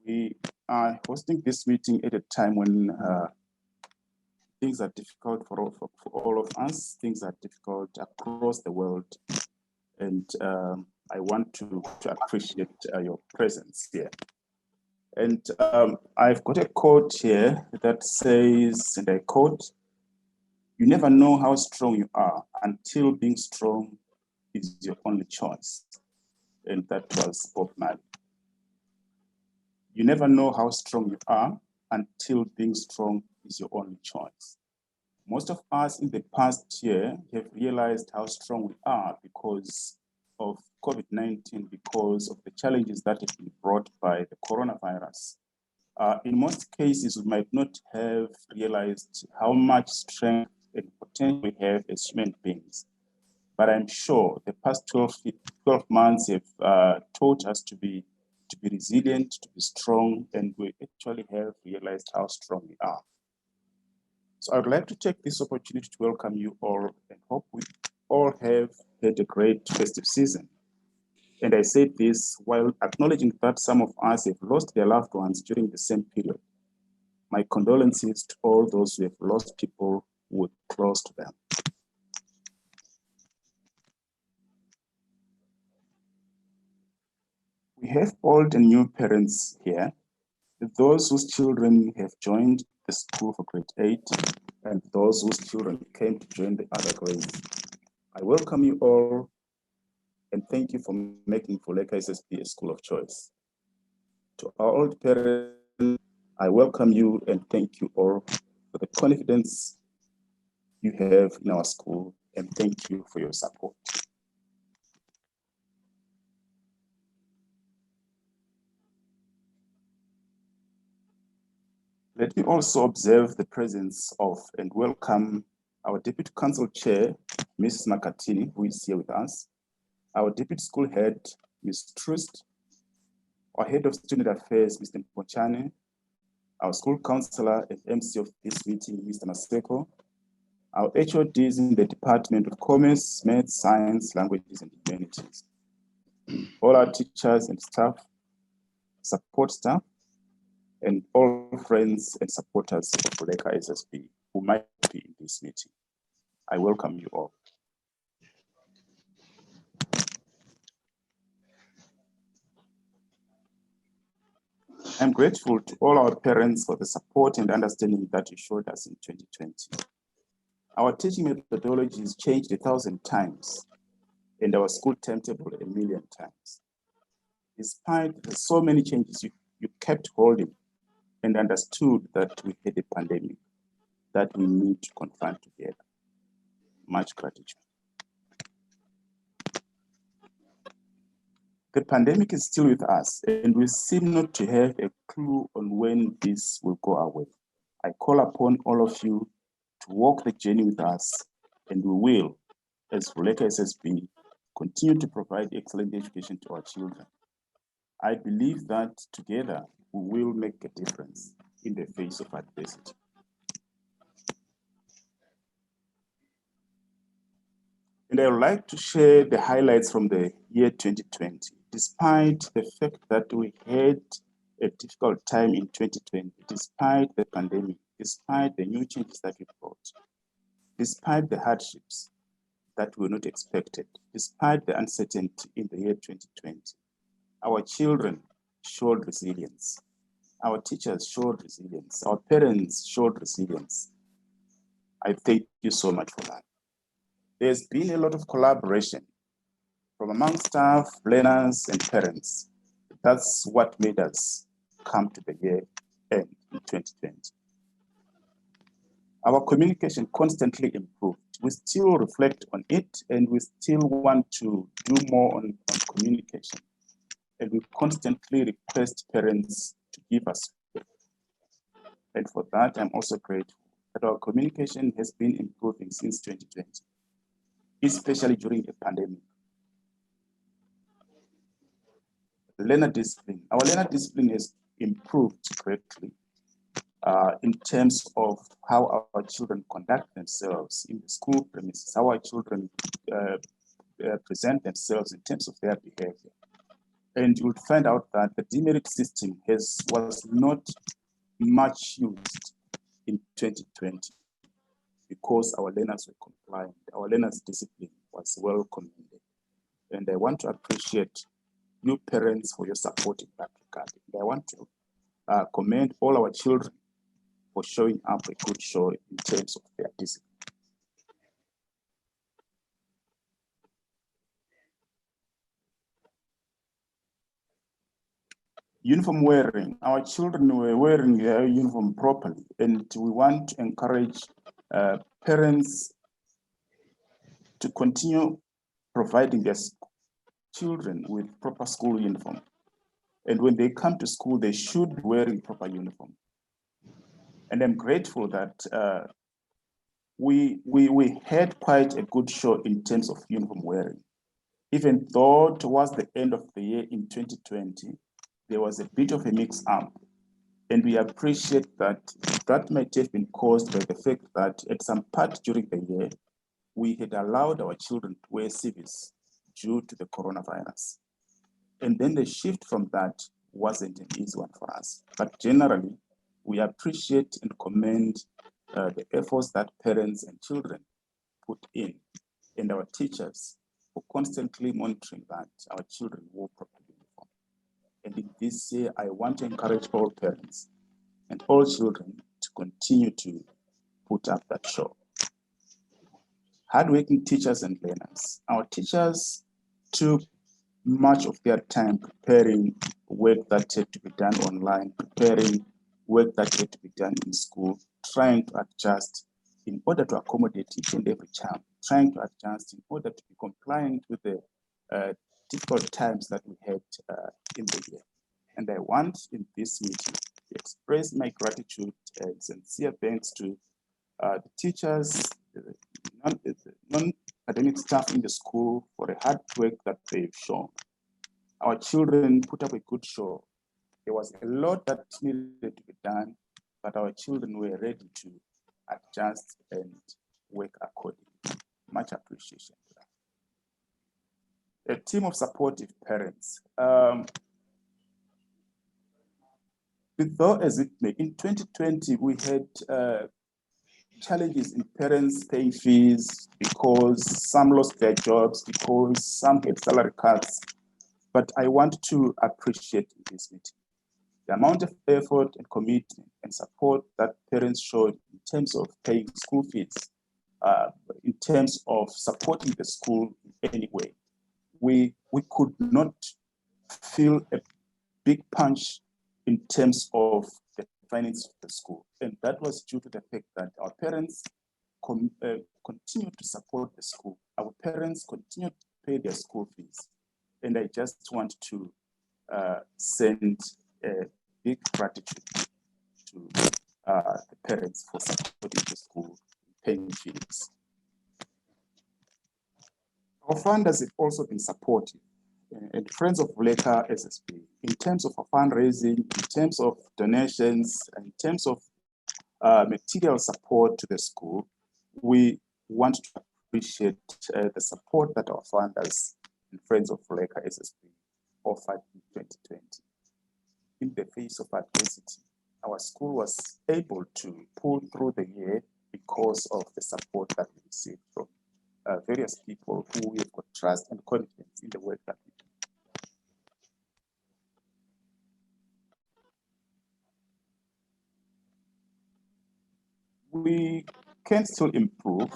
We are hosting this meeting at a time when things are difficult for all of us. Things are difficult across the world. And I want to appreciate your presence here. And I've got a quote here that says, and I quote, "You never know how strong you are until being strong is your only choice." And that was Bob Marley. You never know how strong you are until being strong is your only choice. Most of us in the past year have realized how strong we are because of COVID-19, because of the challenges that have been brought by the coronavirus. In most cases, we might not have realized how much strength and potential we have as human beings. But I'm sure the past 12 months have taught us to be resilient, to be strong, and we actually have realized how strong we are. So I would like to take this opportunity to welcome you all and hope we all have had a great festive season. And I say this while acknowledging that some of us have lost their loved ones during the same period. My condolences to all those who have lost people who were close to them. We have old and new parents here, those whose children have joined the school for grade 8 and those whose children came to join the other grades. I welcome you all and thank you for making Vuleka VSSB a school of choice. To our old parents, I welcome you and thank you all for the confidence you have in our school and thank you for your support. Let me also observe the presence of and welcome our Deputy Council Chair, Mrs. Makatini, who is here with us, our Deputy School Head, Ms. Trust, our Head of Student Affairs, Mr. Mpochane, our School Counselor and MC of this meeting, Mr. Maseko, our HODs in the Department of Commerce, Maths, Science, Languages, and Humanities, all our teachers and staff, support staff, and all friends and supporters of Vuleka VSSB who might be in this meeting. I welcome you all. I'm grateful to all our parents for the support and understanding that you showed us in 2020. Our teaching methodologies changed 1,000 times and our school timetable 1,000,000 times. Despite the so many changes, you kept holding and understood that we had a pandemic that we need to confront together. Much gratitude. The pandemic is still with us, and we seem not to have a clue on when this will go away. I call upon all of you to walk the journey with us, and we will, as Vuleka VSSB, continue to provide excellent education to our children. I believe that together we will make a difference in the face of adversity. And I would like to share the highlights from the year 2020. Despite the fact that we had a difficult time in 2020, despite the pandemic, despite the new changes that we brought, despite the hardships that were not expected, despite the uncertainty in the year 2020, our children showed resilience. Our teachers showed resilience. Our parents showed resilience. I thank you so much for that. There's been a lot of collaboration from among staff, learners, and parents. That's what made us come to the year end in 2020. Our communication constantly improved. We still reflect on it, and we still want to do more on communication. And we constantly request parents to give us feedback. And for that, I'm also grateful that our communication has been improving since 2020, especially during the pandemic. Learner discipline. Our learner discipline has improved greatly in terms of how our children conduct themselves in the school premises, how our children present themselves in terms of their behavior. And you would find out that the demerit system was not much used in 2020 because our learners were compliant. Our learners' discipline was well commended. And I want to appreciate you parents for your support in that regard. And I want to commend all our children for showing up a good show in terms of their discipline. Uniform wearing. Our children were wearing their uniform properly, and we want to encourage parents to continue providing their children with proper school uniform. And when they come to school, they should be wearing proper uniform. And I'm grateful that we had quite a good show in terms of uniform wearing. Even though towards the end of the year in 2020, there was a bit of a mix-up. And we appreciate that that might have been caused by the fact that at some part during the year, we had allowed our children to wear civils due to the coronavirus. And then the shift from that wasn't an easy one for us. But generally, we appreciate and commend the efforts that parents and children put in, and our teachers for constantly monitoring that our children wore proper uniform. And in this year, I want to encourage all parents and all children to continue to put up that show. Hardworking teachers and learners. Our teachers took much of their time preparing work that had to be done online, preparing work that had to be done in school, trying to adjust in order to accommodate each and every child, trying to adjust in order to be compliant with the difficult times that we had in the year. And I want in this meeting to express my gratitude and sincere thanks to the teachers, the non-academic staff in the school for the hard work that they've shown. Our children put up a good show. There was a lot that needed to be done, but our children were ready to adjust and work accordingly. Much appreciation for that. A team of supportive parents. Though as it may, in 2020, we had challenges in parents paying fees because some lost their jobs, because some had salary cuts. But I want to appreciate in this meeting the amount of effort and commitment and support that parents showed in terms of paying school fees, in terms of supporting the school in any way. We could not feel a big punch in terms of the finance of the school. And that was due to the fact that our parents continue to support the school. Our parents continue to pay their school fees. And I just want to send a big gratitude to the parents for supporting the school, paying fees. Our funders have also been supportive, and Friends of Vuleka SSB, in terms of fundraising, in terms of donations, in terms of material support to the school. We want to appreciate the support that our funders and Friends of Vuleka SSB offered in 2020. In the face of adversity, our school was able to pull through the year because of the support that we received from various people who we have got trust and confidence in the work that we do. We can still improve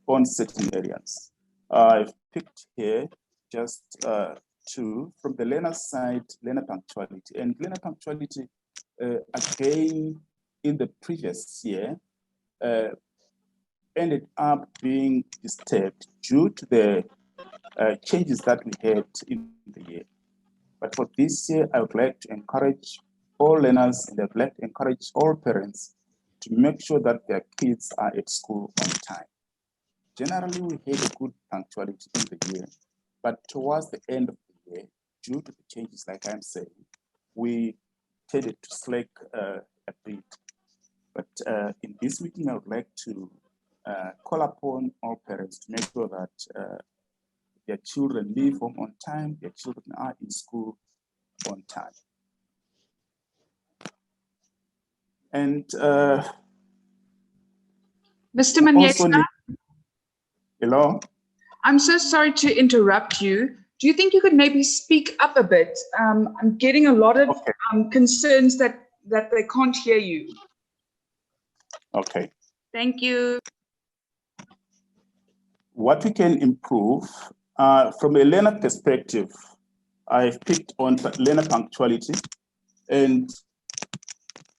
on certain areas. I've picked here just two from the learner side, learner punctuality. And learner punctuality, again, in the previous year, ended up being disturbed due to the changes that we had in the year. But for this year, I would like to encourage all learners and I'd like to encourage all parents to make sure that their kids are at school on time. Generally, we had a good punctuality in the year, but towards the end of the year, due to the changes, like I'm saying, we tended to slack a bit. But in this meeting, I would like to call upon all parents to make sure that their children leave home on time, their children are in school on time. And Mr. Manyesa, hello? I'm so sorry to interrupt you. Do you think you could maybe speak up a bit? I'm getting a lot of concerns that they can't hear you. Okay. Thank you. What we can improve, from a learner perspective, I've picked on learner punctuality. And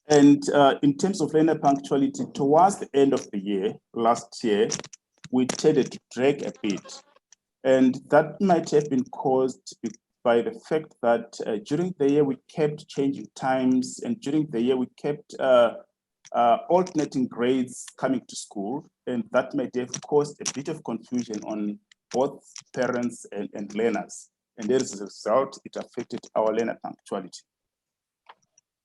in terms of learner punctuality, towards the end of the year, last year, we tended to drag a bit. And that might have been caused by the fact that during the year we kept changing times, and during the year we kept alternating grades coming to school, and that might have caused a bit of confusion on both parents and learners. And as a result, it affected our learner punctuality.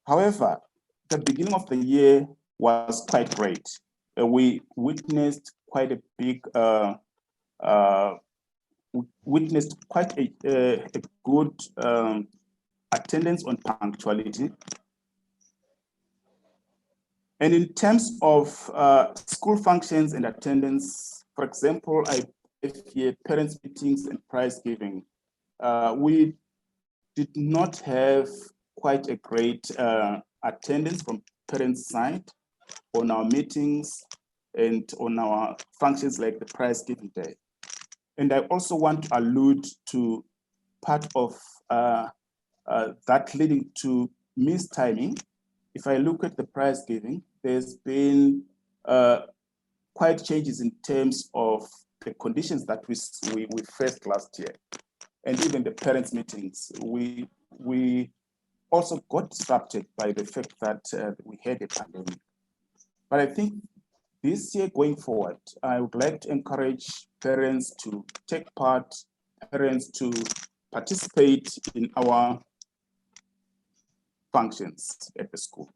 However, the beginning of the year was quite great. We witnessed quite a big good attendance on punctuality. And in terms of school functions and attendance, for example, I have here parents' meetings and prize giving. We did not have quite a great attendance from parents' side on our meetings and on our functions like the prize giving day. And I also want to allude to part of that leading to mistiming. If I look at the prize giving, there's been quite changes in terms of the conditions that we faced last year. And even the parents' meetings, we also got disrupted by the fact that we had a pandemic. But I think this year going forward, I would like to encourage parents to take part, parents to participate in our functions at the school.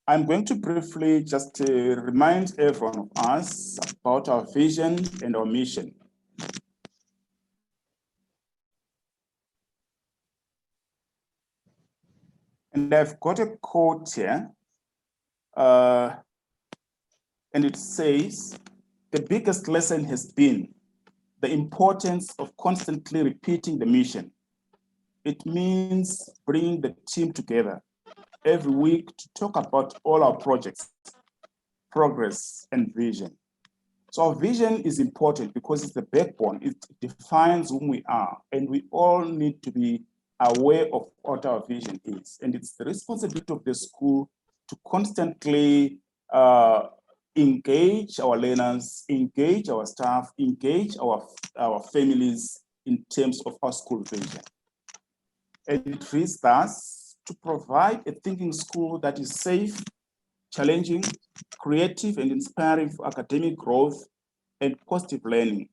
I'm going to briefly just remind everyone of us about our vision and our mission. And I've got a quote here, and it says, "The biggest lesson has been the importance of constantly repeating the mission. It means bringing the team together every week to talk about all our projects, progress, and vision." So our vision is important because it's the backbone. It defines whom we are, and we all need to be aware of what our vision is. And it's the responsibility of the school to constantly engage our learners, engage our staff, engage our families in terms of our school vision. And it reads thus: to provide a thinking school that is safe, challenging, creative, and inspiring for academic growth and positive learning.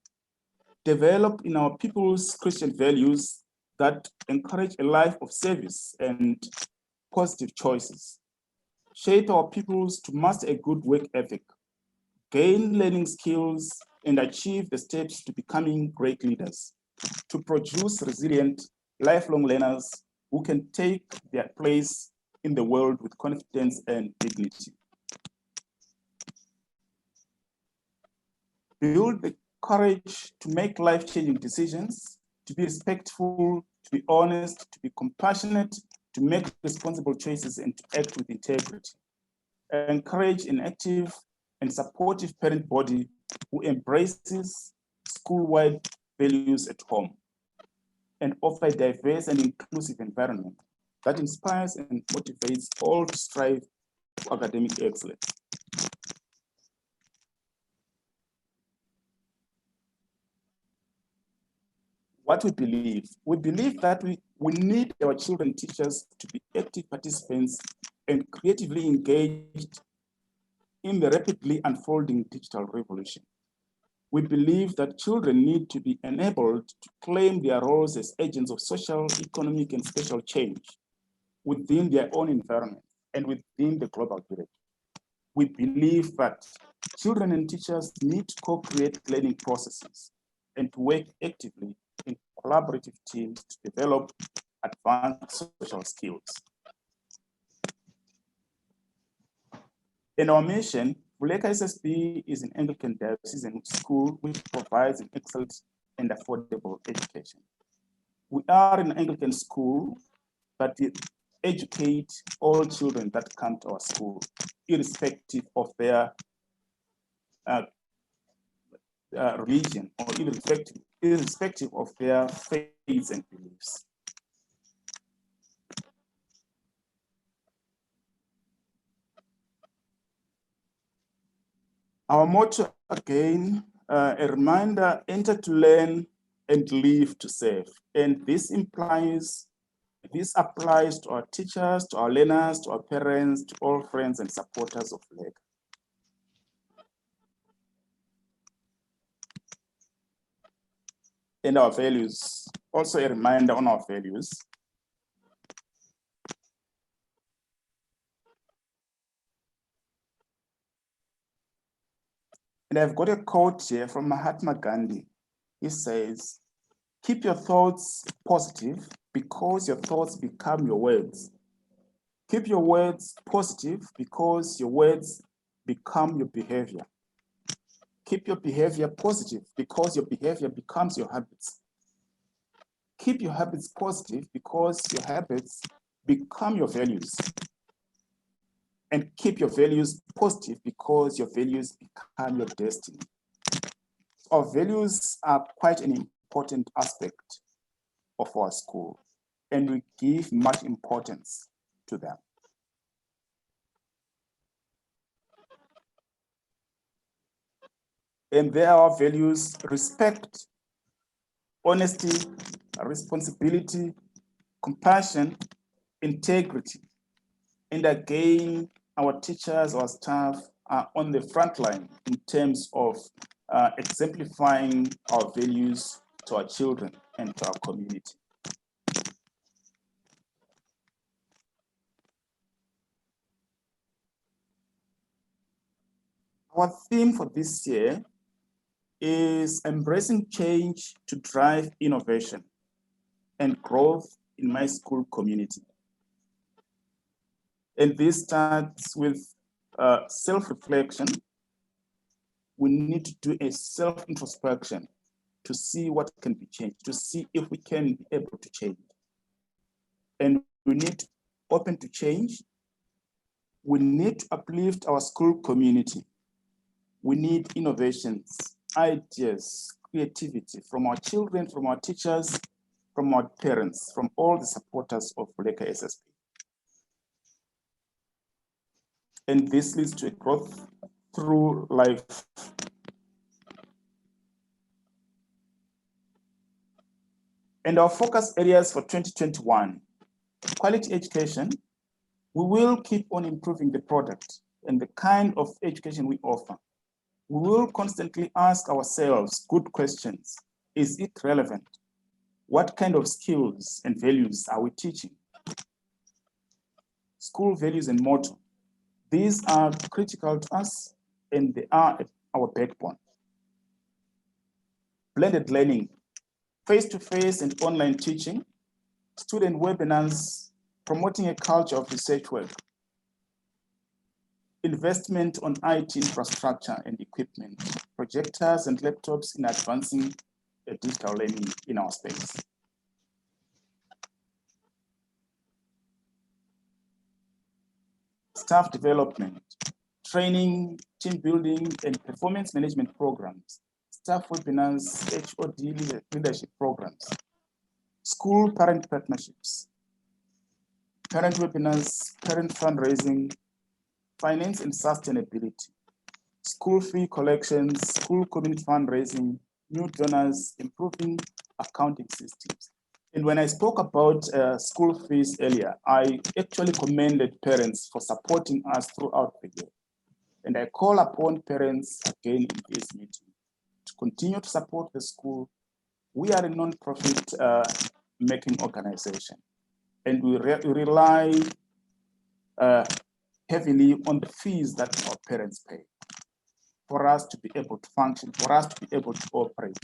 Develop in our people's Christian values that encourage a life of service and positive choices. Shape our peoples to master a good work ethic, gain learning skills, and achieve the steps to becoming great leaders. To produce resilient, lifelong learners who can take their place in the world with confidence and dignity. Build the courage to make life-changing decisions, to be respectful, to be honest, to be compassionate, to make responsible choices, and to act with integrity. Encourage an active and supportive parent body who embraces school-wide values at home, and offer a diverse and inclusive environment that inspires and motivates all to strive for academic excellence. What we believe that we need our children and teachers to be active participants and creatively engaged in the rapidly unfolding digital revolution. We believe that children need to be enabled to claim their roles as agents of social, economic, and social change within their own environment and within the global village. we believe that children and teachers need to co-create learning processes and to work actively in collaborative teams to develop advanced social skills. In our mission, VSSB is an Anglican diocesan school which provides an excellent and affordable education. We are an Anglican school, but we educate all children that come to our school, irrespective of their religion or irrespective of their faiths and beliefs. Our motto again, a reminder, enter to learn and live to serve. And this applies to our teachers, to our learners, to our parents, to all friends and supporters of LEG. And our values, also a reminder on our values. And I've got a quote here from Mahatma Gandhi. He says, keep your thoughts positive because your thoughts become your words. Keep your words positive because your words become your behavior. Keep your behavior positive because your behavior becomes your habits. Keep your habits positive because your habits become your values. And keep your values positive because your values become your destiny. Our values are quite an important aspect of our school, and we give much importance to them. And there are values: respect, honesty, responsibility, compassion, integrity. And again, our teachers, our staff are on the front line in terms of exemplifying our values to our children and to our community. Our theme for this year is embracing change to drive innovation and growth in my school community. And this starts with self-reflection. We need to do a self-introspection to see what can be changed, to see if we can be able to change. And we need to open to change. We need to uplift our school community. We need innovations, ideas, creativity from our children, from our teachers, from our parents, from all the supporters of VSSB. And this leads to a growth through life. And our focus areas for 2021, quality education. We will keep on improving the product and the kind of education we offer. We will constantly ask ourselves good questions. Is it relevant? What kind of skills and values are we teaching? School values and motto. These are critical to us and they are our backbone. Blended learning, face-to-face and online teaching, student webinars, promoting a culture of research work, investment on IT infrastructure and equipment, projectors and laptops in advancing digital learning in our space. Staff development, training, team building, and performance management programs, staff webinars, HOD leadership programs, school parent partnerships, parent webinars, parent fundraising, finance and sustainability, school fee collections, school community fundraising, new donors, improving accounting systems. And when I spoke about school fees earlier, I actually commended parents for supporting us throughout the year. And I call upon parents again in this meeting to continue to support the school. We are a non-profit making organization, and we rely heavily on the fees that our parents pay for us to be able to function, for us to be able to operate.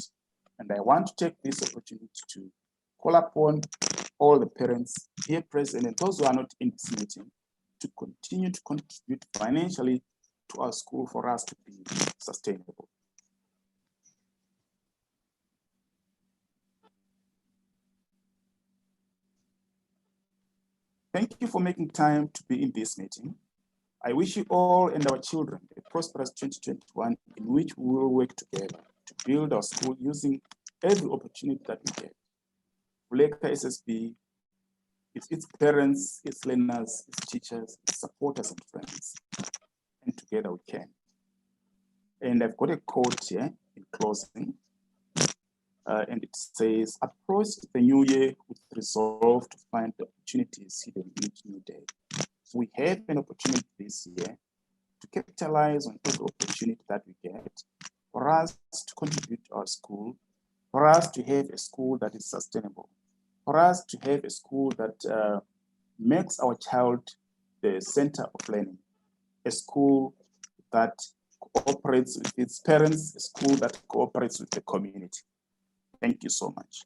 And I want to take this opportunity to call upon all the parents here present and those who are not in this meeting to continue to contribute financially to our school for us to be sustainable. Thank you for making time to be in this meeting. I wish you all and our children a prosperous 2021 in which we will work together to build our school using every opportunity that we get. Vuleka SSB, its parents, its learners, its teachers, its supporters and friends. And together we can. And I've got a quote here in closing. And it says, approach the new year with resolve to find the opportunities hidden in each new day. So we have an opportunity this year to capitalize on every opportunity that we get for us to contribute to our school, for us to have a school that is sustainable, for us to have a school that makes our child the center of learning, a school that cooperates with its parents, a school that cooperates with the community. Thank you so much.